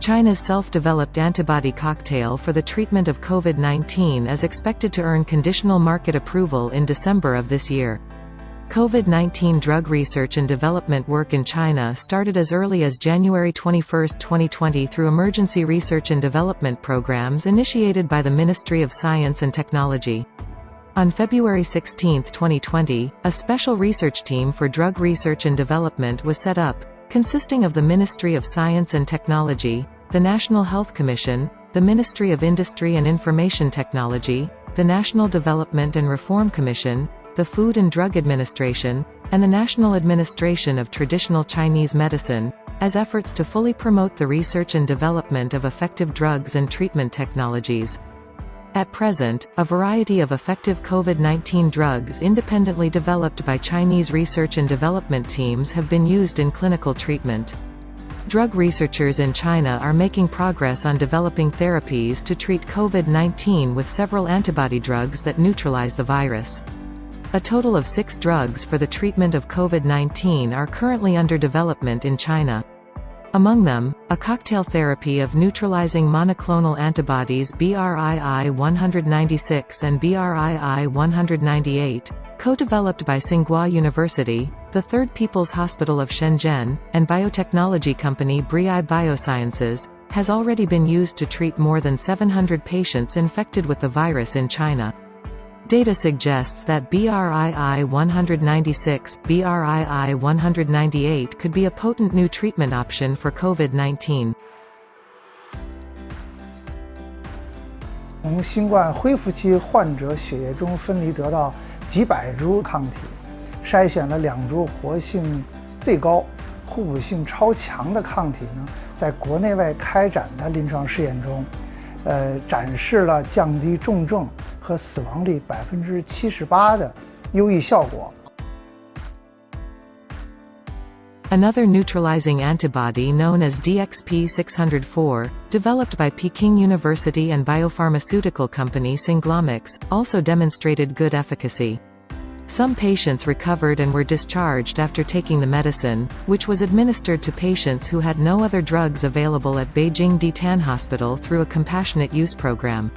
China's self-developed antibody cocktail for the treatment of COVID-19 is expected to earn conditional market approval in December of this year. COVID-19 drug research and development work in China started as early as January 21, 2020 through emergency research and development programs initiated by the Ministry of Science and Technology. On February 16, 2020, a special research team for drug research and development was set up, consisting of the Ministry of Science and Technology, the National Health Commission, the Ministry of Industry and Information Technology, the National Development and Reform Commission, the Food and Drug Administration, and the National Administration of Traditional Chinese Medicine, as efforts to fully promote the research and development of effective drugs and treatment technologies. At present, a variety of effective COVID-19 drugs independently developed by Chinese research and development teams have been used in clinical treatment. Drug researchers in China are making progress on developing therapies to treat COVID-19 with several antibody drugs that neutralize the virus. A total of 6 drugs for the treatment of COVID-19 are currently under development in China. Among them, a cocktail therapy of neutralizing monoclonal antibodies BRII-196 and BRII-198, co-developed by Tsinghua University, the Third People's Hospital of Shenzhen, and biotechnology company BRII Biosciences, has already been used to treat more than 700 patients infected with the virus in China. Data suggests that BRII-196, BRII-198 could be a potent new treatment option for COVID-19. 从新冠恢复期患者血液中分离得到几百株抗体，筛选了2株活性最高、互补性超强的抗体呢，在国内外开展的临床试验中，展示了降低重症和死亡率78%的优异效果。Another neutralizing antibody known as DXP-604, developed by Peking University and biopharmaceutical company Singlomix, also demonstrated good efficacy. Some patients recovered and were discharged after taking the medicine, which was administered to patients who had no other drugs available at Beijing Ditan Hospital through a compassionate use program.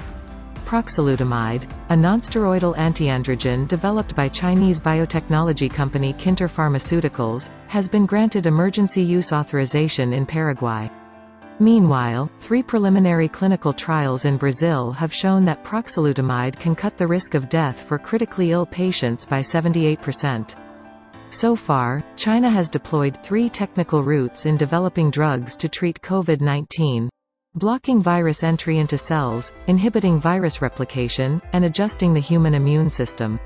Proxalutamide, a nonsteroidal antiandrogen developed by Chinese biotechnology company Kinter Pharmaceuticals, has been granted emergency use authorization in Paraguay. Meanwhile, 3 preliminary clinical trials in Brazil have shown that proxalutamide can cut the risk of death for critically ill patients by 78%. So far, China has deployed 3 technical routes in developing drugs to treat COVID-19. Blocking virus entry into cells, inhibiting virus replication, and adjusting the human immune system.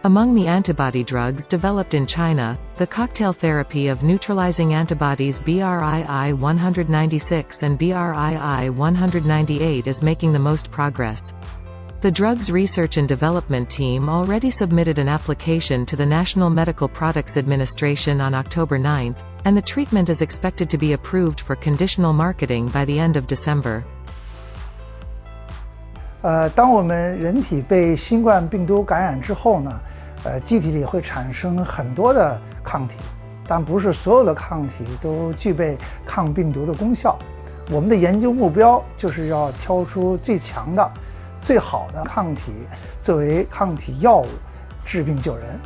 Among the antibody drugs developed in China, the cocktail therapy of neutralizing antibodies BRII-196 and BRII-198 is making the most progress. The drug's research and development team already submitted an application to the National Medical Products Administration on October 9, and the treatment is expected to be approved for conditional marketing by the end of December. 当我们人体被新冠病毒感染之后呢，机体里会产生很多的抗体，但不是所有的抗体都具备抗病毒的功效。我们的研究目标就是要挑出最强的、最好的抗体，作为抗体药物治病救人。